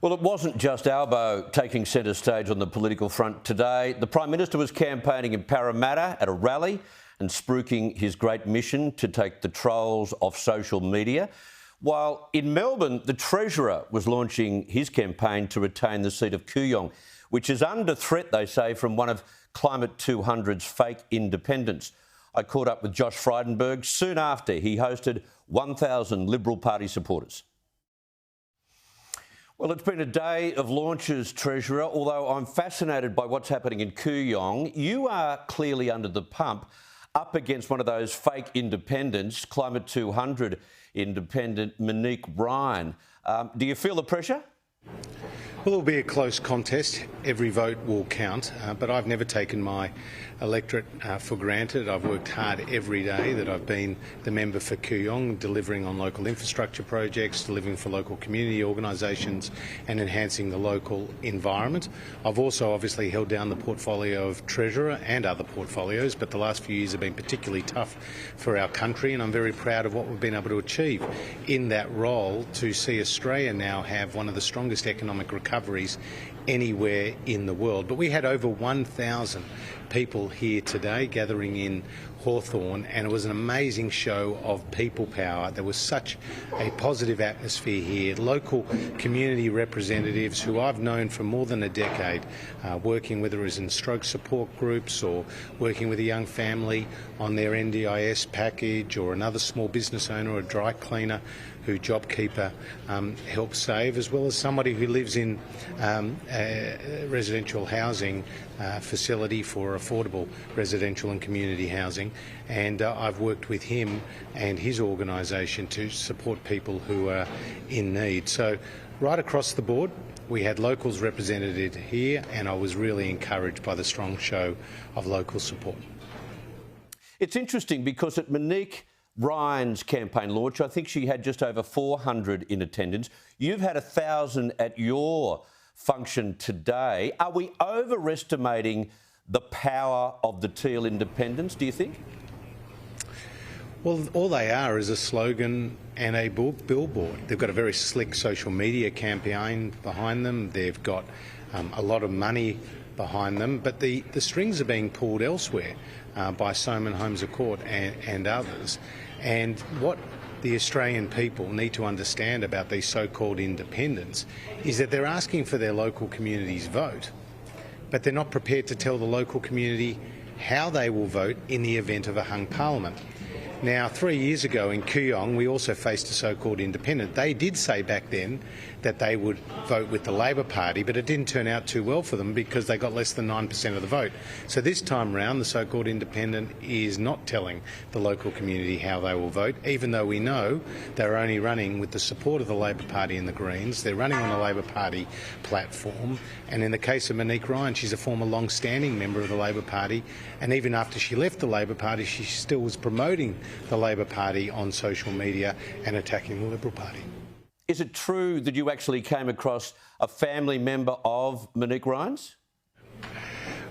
Well, it wasn't just Albo taking centre stage on the political front today. The Prime Minister was campaigning in Parramatta at a rally and spruiking his great mission to take the trolls off social media. While in Melbourne, the Treasurer was launching his campaign to retain the seat of Kooyong, which is under threat, they say, from one of Climate 200's fake independents. I caught up with Josh Frydenberg soon after he hosted 1,000 Liberal Party supporters. Well, it's been a day of launches, Treasurer, although I'm fascinated by what's happening in Kooyong. You are clearly under the pump, up against one of those fake independents, Climate 200 independent Monique Ryan. Do you feel the pressure? Well, it'll be a close contest. Every vote will count, but I've never taken my electorate for granted. I've worked hard every day that I've been the member for Kooyong, delivering on local infrastructure projects, delivering for local community organisations and enhancing the local environment. I've also obviously held down the portfolio of Treasurer and other portfolios, but the last few years have been particularly tough for our country, and I'm very proud of what we've been able to achieve in that role to see Australia now have one of the strongest economic recoveries anywhere in the world. But we had over 1,000 people here today gathering in Hawthorn, and it was an amazing show of people power. There was such a positive atmosphere here. Local community representatives who I've known for more than a decade, working whether it was in stroke support groups or working with a young family on their NDIS package, or another small business owner or a dry cleaner who JobKeeper helped save, as well as somebody who lives in a residential housing facility for affordable residential and community housing. And I've worked with him and his organisation to support people who are in need. So right across the board, we had locals represented here, and I was really encouraged by the strong show of local support. It's interesting because at Monique Ryan's campaign launch, I think she had just over 400 in attendance. You've had 1,000 at your function today. Are we overestimating the power of the Teal independents, do you think? Well, all they are is a slogan and a billboard. They've got a very slick social media campaign behind them. They've got a lot of money behind them, but the strings are being pulled elsewhere by Simon Holmes à Court and others. And what the Australian people need to understand about these so-called independents is that they're asking for their local community's vote, but they're not prepared to tell the local community how they will vote in the event of a hung parliament. Now, 3 years ago in Kooyong, we also faced a so-called independent. They did say back then that they would vote with the Labor Party, but it didn't turn out too well for them because they got less than 9% of the vote. So this time round, the so-called independent is not telling the local community how they will vote, even though we know they're only running with the support of the Labor Party and the Greens. They're running on a Labor Party platform. And in the case of Monique Ryan, she's a former long-standing member of the Labor Party. And even after she left the Labor Party, she still was promoting the Labor Party on social media and attacking the Liberal Party. Is it true that you actually came across a family member of Monique Ryan's?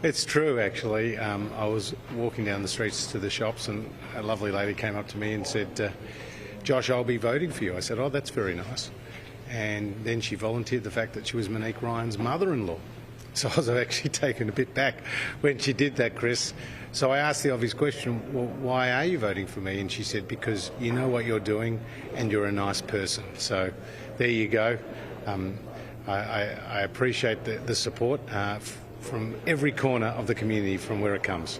It's true, actually. I was walking down the streets to the shops and a lovely lady came up to me and said, "Josh, I'll be voting for you." I said, "Oh, that's very nice." And then she volunteered the fact that she was Monique Ryan's mother-in-law. So I was actually taken a bit back when she did that, Chris. So I asked the obvious question, well, why are you voting for me? And she said, because you know what you're doing and you're a nice person. So there you go. I appreciate the support from every corner of the community from where it comes.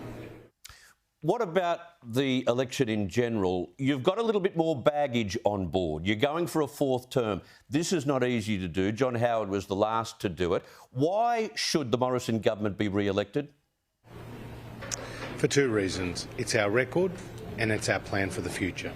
What about the election in general? You've got a little bit more baggage on board. You're going for a fourth term. This is not easy to do. John Howard was the last to do it. Why should the Morrison government be re-elected? For two reasons. It's our record and it's our plan for the future.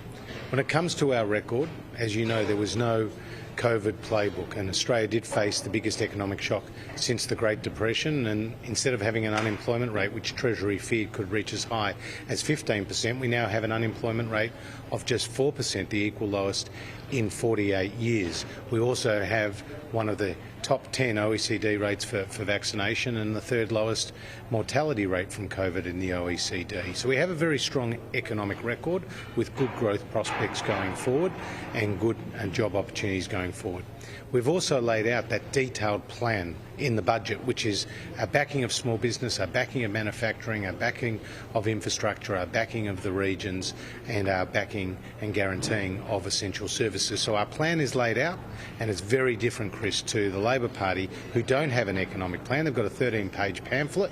When it comes to our record, as you know, there was no COVID playbook, and Australia did face the biggest economic shock since the Great Depression, and instead of having an unemployment rate which Treasury feared could reach as high as 15%, we now have an unemployment rate of just 4%, the equal lowest in 48 years. We also have one of the top 10 OECD rates for vaccination and the third lowest mortality rate from COVID in the OECD. So we have a very strong economic record with good growth prospects going forward and good job opportunities going forward. We've also laid out that detailed plan in the budget, which is our backing of small business, our backing of manufacturing, our backing of infrastructure, our backing of the regions, and our backing and guaranteeing of essential services. So our plan is laid out, and it's very different, Chris, to the Labor Party, who don't have an economic plan. They've got a 13-page pamphlet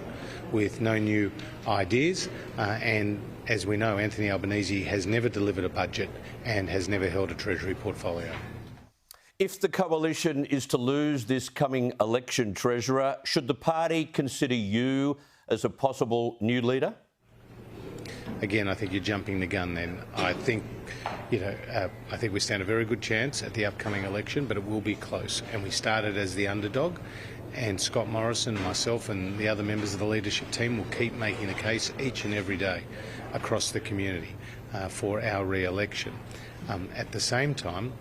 with no new ideas, and as we know, Anthony Albanese has never delivered a budget and has never held a Treasury portfolio. If the coalition is to lose this coming election, Treasurer, should the party consider you as a possible new leader? Again, I think you're jumping the gun then. I think we stand a very good chance at the upcoming election, but it will be close. And we started as the underdog, and Scott Morrison, myself and the other members of the leadership team will keep making the case each and every day across the community for our re-election. At the same time,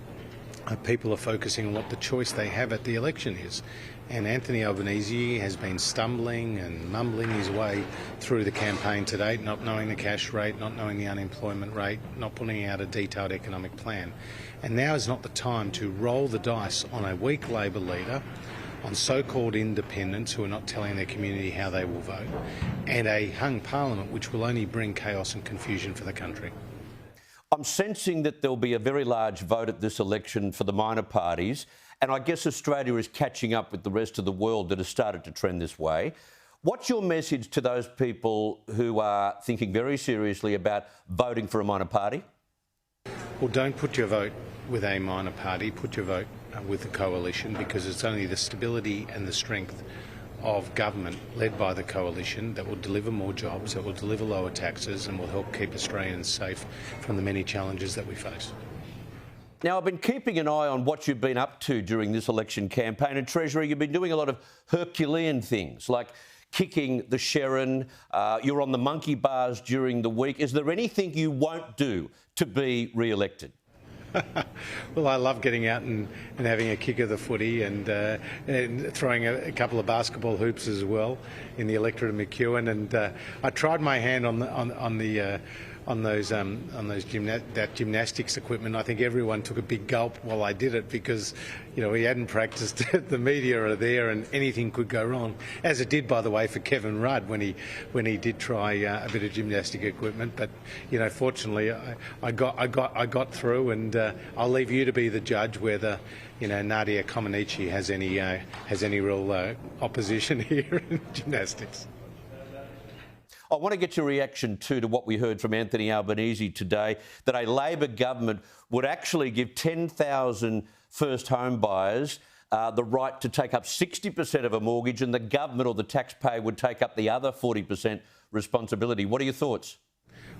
people are focusing on what the choice they have at the election is. And Anthony Albanese has been stumbling and mumbling his way through the campaign to date, not knowing the cash rate, not knowing the unemployment rate, not putting out a detailed economic plan. And now is not the time to roll the dice on a weak Labor leader, on so-called independents who are not telling their community how they will vote, and a hung parliament which will only bring chaos and confusion for the country. I'm sensing that there'll be a very large vote at this election for the minor parties, and I guess Australia is catching up with the rest of the world that has started to trend this way. What's your message to those people who are thinking very seriously about voting for a minor party? Well, don't put your vote with a minor party, put your vote with the coalition, because it's only the stability and the strength of government led by the coalition that will deliver more jobs, that will deliver lower taxes and will help keep Australians safe from the many challenges that we face. Now, I've been keeping an eye on what you've been up to during this election campaign, and Treasurer, you've been doing a lot of Herculean things like kicking the Sharon, you're on the monkey bars during the week. Is there anything you won't do to be re-elected? Well, I love getting out and having a kick of the footy and throwing a couple of basketball hoops as well in the electorate of McEwen. And I tried my hand on that gymnastics equipment. I think everyone took a big gulp while I did it because, we hadn't practiced. The media are there, and anything could go wrong. As it did, by the way, for Kevin Rudd when he did try a bit of gymnastic equipment. But fortunately, I got through, and I'll leave you to be the judge whether Nadia Comaneci has any real opposition here in gymnastics. I want to get your reaction too to what we heard from Anthony Albanese today, that a Labor government would actually give 10,000 first home buyers the right to take up 60% of a mortgage, and the government or the taxpayer would take up the other 40% responsibility. What are your thoughts?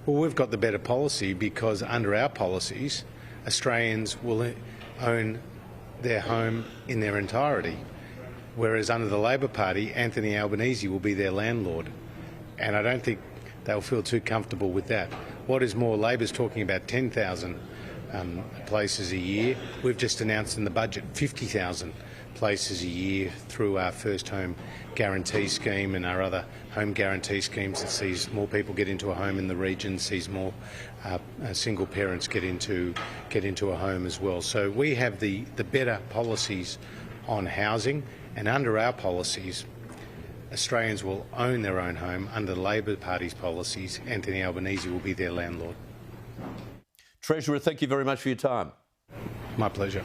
Well, we've got the better policy because under our policies, Australians will own their home in their entirety, whereas under the Labor Party, Anthony Albanese will be their landlord. And I don't think they'll feel too comfortable with that. What is more, Labor's talking about 10,000 places a year. We've just announced in the budget 50,000 places a year through our first home guarantee scheme and our other home guarantee schemes that sees more people get into a home in the region, sees more single parents get into a home as well. So we have the better policies on housing, and under our policies, Australians will own their own home. Under the Labor Party's policies, Anthony Albanese will be their landlord. Treasurer, thank you very much for your time. My pleasure.